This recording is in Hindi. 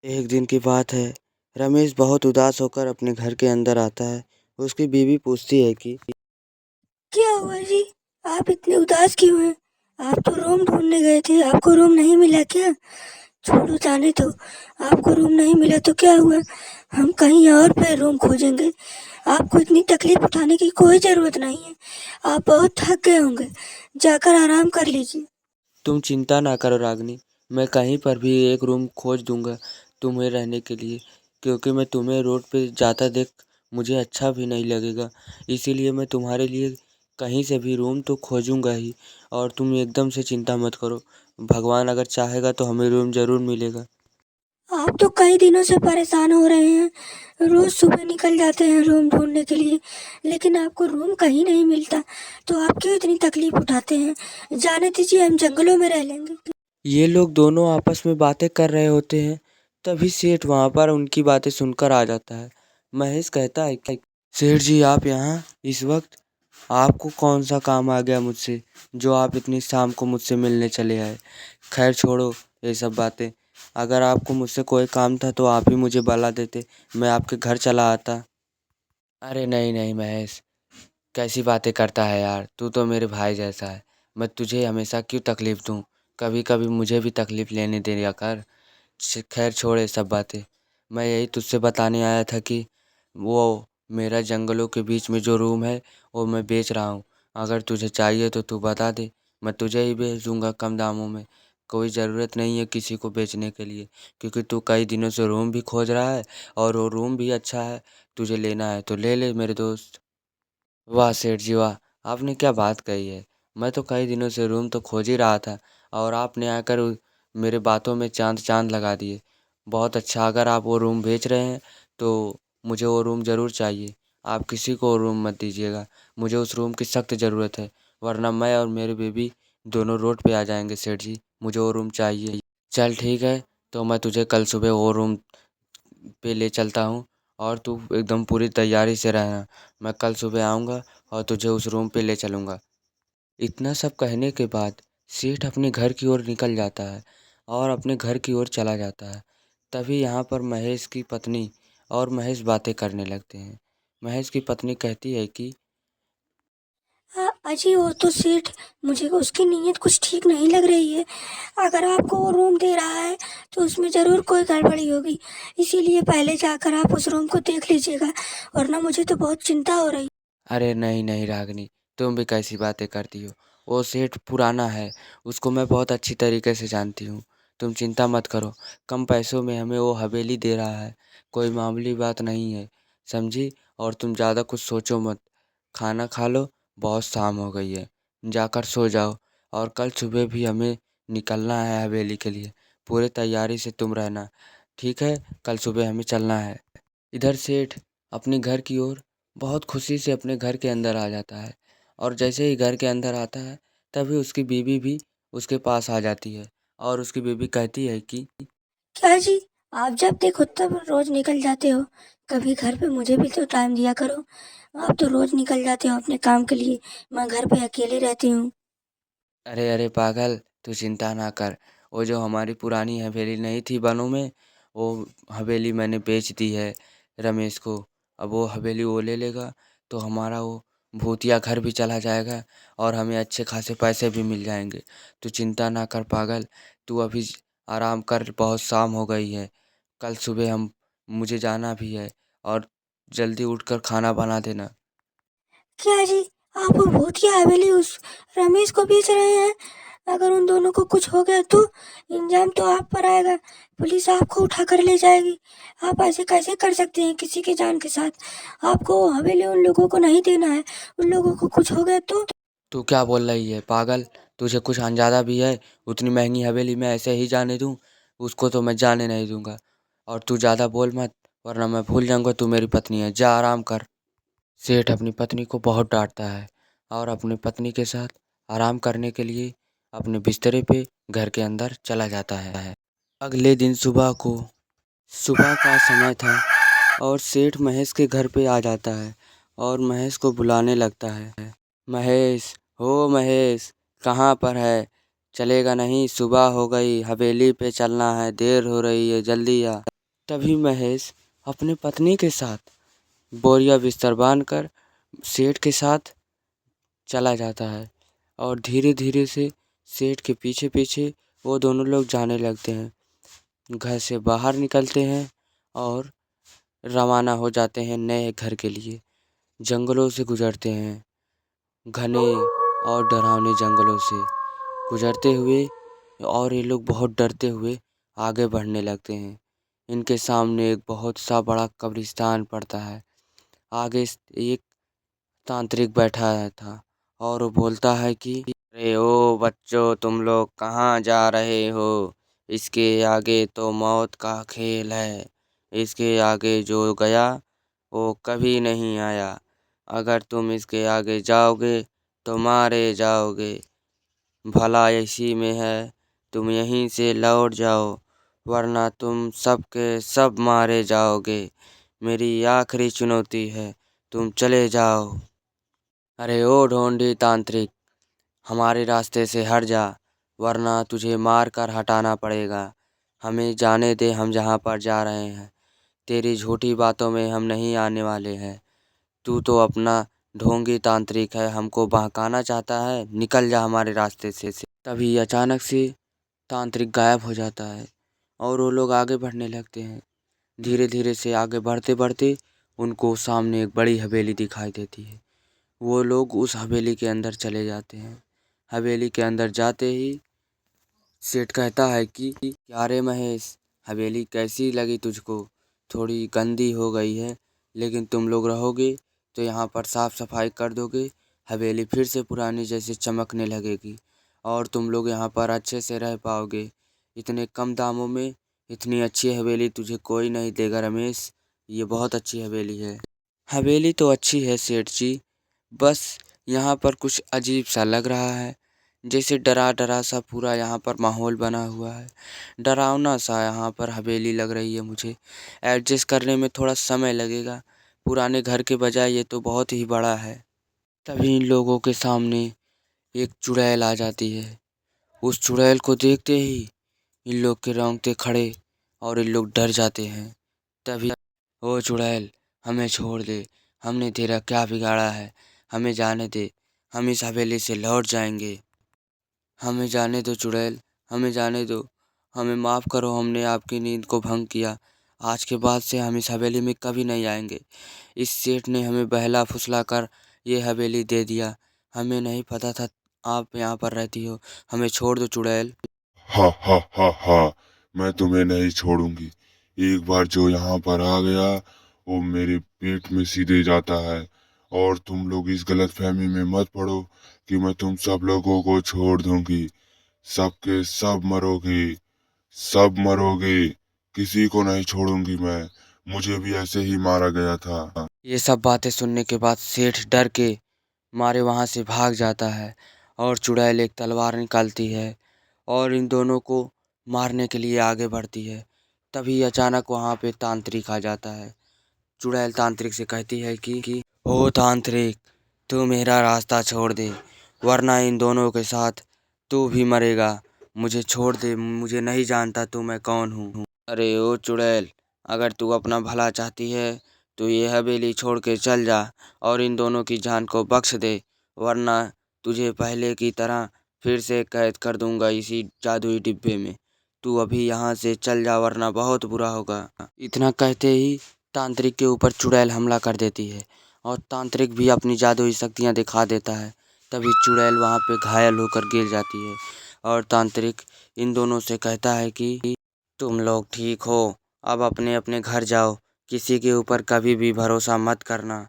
एक दिन की बात है। रमेश बहुत उदास होकर अपने घर के अंदर आता है। उसकी बीवी पूछती है कि क्या हुआ जी? आप इतने उदास क्यों हैं? आप तो रूम ढूंढने गए थे, आपको रूम नहीं मिला क्या? छोड़ो जाने दो। आपको रूम नहीं मिला तो क्या हुआ? हम कहीं और पे रूम खोजेंगे। आपको इतनी तकलीफ उठाने की कोई ज़रूरत नहीं है। आप बहुत थक गए होंगे, जाकर आराम कर लीजिए। तुम चिंता ना करो रागिनी, मैं कहीं पर भी एक रूम खोज दूंगा तुम्हें रहने के लिए, क्योंकि मैं तुम्हें रोड पे जाता देख मुझे अच्छा भी नहीं लगेगा। इसीलिए मैं तुम्हारे लिए कहीं से भी रूम तो खोजूंगा ही। और तुम एकदम से चिंता मत करो, भगवान अगर चाहेगा तो हमें रूम ज़रूर मिलेगा। आप तो कई दिनों से परेशान हो रहे हैं, रोज सुबह निकल जाते हैं रूम ढूंढने के लिए, लेकिन आपको रूम कहीं नहीं मिलता। तो आप क्यों इतनी तकलीफ उठाते हैं? जाने दीजिए, हम जंगलों में रह लेंगे। ये लोग दोनों आपस में बातें कर रहे होते हैं। तभी सेठ वहाँ पर उनकी बातें सुनकर आ जाता है। महेश कहता है कि सेठ जी, आप यहाँ इस वक्त? आपको कौन सा काम आ गया मुझसे जो आप इतनी शाम को मुझसे मिलने चले आए? खैर छोड़ो ये सब बातें। अगर आपको मुझसे कोई काम था तो आप ही मुझे बुला देते, मैं आपके घर चला आता। अरे नहीं नहीं महेश, कैसी बातें करता है यार, तू तो मेरे भाई जैसा है। मैं तुझे हमेशा क्यों तकलीफ़ दूँ? कभी कभी मुझे भी तकलीफ़ लेने दिया कर। खैर छोड़ ये सब बातें। मैं यही तुझसे बताने आया था कि वो मेरा जंगलों के बीच में जो रूम है वो मैं बेच रहा हूँ। अगर तुझे चाहिए तो तू बता दे, मैं तुझे ही बेच दूँगा कम दामों में। कोई ज़रूरत नहीं है किसी को बेचने के लिए, क्योंकि तू कई दिनों से रूम भी खोज रहा है और वो रूम भी अच्छा है। तुझे लेना है तो ले ले मेरे दोस्त। वाह सेठ जी वाह! आपने क्या बात कही है। मैं तो कई दिनों से रूम तो खोज ही रहा था और आपने आकर मेरे बातों में चाँद चाँद लगा दिए। बहुत अच्छा, अगर आप वो रूम बेच रहे हैं तो मुझे वो रूम ज़रूर चाहिए। आप किसी को वो रूम मत दीजिएगा, मुझे उस रूम की सख्त ज़रूरत है, वरना मैं और मेरी बीवी दोनों रोड पे आ जाएँगे सेठ जी, मुझे वो रूम चाहिए। चल ठीक है, तो मैं तुझे कल सुबह वो रूम पे ले चलता हूँ और तू एकदम पूरी तैयारी से रहना। मैं कल सुबह आऊँगा और तुझे उस रूम पे ले चलूँगा। इतना सब कहने के बाद सेठ अपने घर की ओर निकल जाता है और अपने घर की ओर चला जाता है। तभी यहाँ पर महेश की पत्नी और महेश बातें करने लगते हैं। महेश की पत्नी कहती है कि अजी वो तो सेठ, मुझे उसकी नीयत कुछ ठीक नहीं लग रही है। अगर आपको वो रूम दे रहा है तो उसमें ज़रूर कोई गड़बड़ी होगी। इसीलिए पहले जाकर आप उस रूम को देख लीजिएगा, वरना मुझे तो बहुत चिंता हो रही। अरे नहीं नहीं रागिनी, तुम भी कैसी बातें करती हो। वो सेठ पुराना है, उसको मैं बहुत अच्छी तरीके से जानती हूँ। तुम चिंता मत करो, कम पैसों में हमें वो हवेली दे रहा है, कोई मामूली बात नहीं है, समझी? और तुम ज़्यादा कुछ सोचो मत, खाना खा लो, बहुत शाम हो गई है, जाकर सो जाओ। और कल सुबह भी हमें निकलना है हवेली के लिए, पूरे तैयारी से तुम रहना, ठीक है? कल सुबह हमें चलना है। इधर सेठ अपने घर की ओर बहुत खुशी से अपने घर के अंदर आ जाता है और जैसे ही घर के अंदर आता है तभी उसकी बीवी भी उसके पास आ जाती है और उसकी बीवी कहती है कि क्या जी? आप जब देखो तब रोज निकल जाते हो, कभी घर पे मुझे भी तो टाइम दिया करो। आप तो रोज निकल जाते हो अपने काम के लिए, मैं घर पे अकेली रहती हूँ। अरे अरे पागल, तू चिंता ना कर। वो जो हमारी पुरानी हवेली नहीं थी बनों में, वो हवेली मैंने बेच दी है रमेश को। अब वो हवेली वो ले लेगा तो हमारा वो भूतिया घर भी चला जाएगा और हमें अच्छे खासे पैसे भी मिल जाएंगे। तू चिंता ना कर पागल, तू अभी आराम कर, बहुत शाम हो गई है। कल सुबह हम मुझे जाना भी है और जल्दी उठकर खाना बना देना। क्या जी? आप वो भूतिया हवेली उस रमेश को बेच रहे हैं? अगर उन दोनों को कुछ हो गया तो इंजाम तो आप पर आएगा, पुलिस आपको उठा कर ले जाएगी। आप ऐसे कैसे कर सकते हैं किसी की जान के साथ? आपको वो हवेली उन लोगों को नहीं देना है, उन लोगों को कुछ हो गया तो। तू क्या बोल रही है पागल? तुझे कुछ अंदाजा भी है? उतनी महंगी हवेली में ऐसे ही जाने दूँ? उसको तो मैं जाने नहीं दूंगा। और तू ज़्यादा बोल मत, वरना मैं भूल जाऊंगा तू मेरी पत्नी है। जा आराम कर। सेठ अपनी पत्नी को बहुत डांटता है और अपनी पत्नी के साथ आराम करने के लिए अपने बिस्तरे पे घर के अंदर चला जाता है। अगले दिन सुबह का समय था और सेठ महेश के घर पे आ जाता है और महेश को बुलाने लगता है। महेश, हो महेश, कहाँ पर है? चलेगा नहीं, सुबह हो गई, हवेली पे चलना है, देर हो रही है, जल्दी आ। तभी महेश अपने पत्नी के साथ बोरिया बिस्तर बांधकर सेठ के साथ चला जाता है और धीरे धीरे से सेठ के पीछे पीछे वो दोनों लोग जाने लगते हैं। घर से बाहर निकलते हैं और रवाना हो जाते हैं नए घर के लिए। जंगलों से गुजरते हैं, घने और डरावने जंगलों से गुजरते हुए, और ये लोग बहुत डरते हुए आगे बढ़ने लगते हैं। इनके सामने एक बहुत सा बड़ा कब्रिस्तान पड़ता है। आगे एक तांत्रिक बैठा है था और वो बोलता है कि अरे ओ बच्चों, तुम लोग कहाँ जा रहे हो? इसके आगे तो मौत का खेल है। इसके आगे जो गया वो कभी नहीं आया। अगर तुम इसके आगे जाओगे तो मारे जाओगे। भला इसी में है, तुम यहीं से लौट जाओ, वरना तुम सब के सब मारे जाओगे। मेरी आखिरी चुनौती है, तुम चले जाओ। अरे ओ ढोंढी तांत्रिक, हमारे रास्ते से हट जा, वरना तुझे मार कर हटाना पड़ेगा। हमें जाने दे, हम जहाँ पर जा रहे हैं। तेरी झूठी बातों में हम नहीं आने वाले हैं। तू तो अपना ढोंगी तांत्रिक है, हमको बहकाना चाहता है, निकल जा हमारे रास्ते से। तभी अचानक से तांत्रिक गायब हो जाता है और वो लोग आगे बढ़ने लगते हैं। धीरे धीरे से आगे बढ़ते बढ़ते उनको सामने एक बड़ी हवेली दिखाई देती है। वो लोग उस हवेली के अंदर चले जाते हैं। हवेली के अंदर जाते ही सेठ कहता है कि क्या रे महेश, हवेली कैसी लगी तुझको? थोड़ी गंदी हो गई है, लेकिन तुम लोग रहोगे तो यहाँ पर साफ सफाई कर दोगे, हवेली फिर से पुरानी जैसे चमकने लगेगी और तुम लोग यहाँ पर अच्छे से रह पाओगे। इतने कम दामों में इतनी अच्छी हवेली तुझे कोई नहीं देगा रमेश। ये बहुत अच्छी हवेली है। हवेली तो अच्छी है सेठ जी, बस यहाँ पर कुछ अजीब सा लग रहा है, जैसे डरा डरा सा पूरा यहाँ पर माहौल बना हुआ है। डरावना सा यहाँ पर हवेली लग रही है मुझे। एडजस्ट करने में थोड़ा समय लगेगा। पुराने घर के बजाय ये तो बहुत ही बड़ा है। तभी इन लोगों के सामने एक चुड़ैल आ जाती है। उस चुड़ैल को देखते ही इन लोग के रोंगटे खड़े और इन लोग डर जाते हैं। तभी ओ चुड़ैल, हमें छोड़ दे, हमने तेरा क्या बिगाड़ा है? हमें जाने दे, हम इस हवेली से लौट जाएंगे। हमें जाने दो चुड़ैल, हमें जाने दो, हमें माफ़ करो, हमने आपकी नींद को भंग किया। आज के बाद से हम इस हवेली में कभी नहीं आएंगे। इस सेठ ने हमें बहला फुसला कर ये हवेली दे दिया। हमें नहीं पता था आप यहाँ पर रहती हो। हमें छोड़ दो चुड़ैल। हा हा हा हा, मैं तुम्हें नहीं छोड़ूंगी। एक बार जो यहाँ पर आ गया वो मेरे पेट में सीधे जाता है। और तुम लोग इस गलतफहमी में मत पड़ो कि मैं तुम सब लोगों को छोड़ दूंगी। सबके सब मरोगे, सब मरोगे, किसी को नहीं छोड़ूंगी मैं। मुझे भी ऐसे ही मारा गया था। ये सब बातें सुनने के बाद सेठ डर के मारे वहाँ से भाग जाता है और चुड़ैल एक तलवार निकालती है और इन दोनों को मारने के लिए आगे बढ़ती है। तभी अचानक वहाँ पे तांत्रिक आ जाता है। चुड़ैल तांत्रिक से कहती है कि ओ तांत्रिक, तू मेरा रास्ता छोड़ दे, वरना इन दोनों के साथ तू भी मरेगा। मुझे छोड़ दे, मुझे नहीं जानता तू मैं कौन हूँ। अरे ओ चुड़ैल, अगर तू अपना भला चाहती है तो ये हवेली छोड़ के चल जा और इन दोनों की जान को बख्श दे, वरना तुझे पहले की तरह फिर से कैद कर दूंगा इसी जादुई डिब्बे में। तू अभी यहाँ से चल जा, वरना बहुत बुरा होगा। इतना कहते ही तांत्रिक के ऊपर चुड़ैल हमला कर देती है और तांत्रिक भी अपनी जादुई शक्तियाँ दिखा देता है। तभी चुड़ैल वहाँ पे घायल होकर गिर जाती है और तांत्रिक इन दोनों से कहता है कि तुम लोग ठीक हो, अब अपने अपने घर जाओ, किसी के ऊपर कभी भी भरोसा मत करना।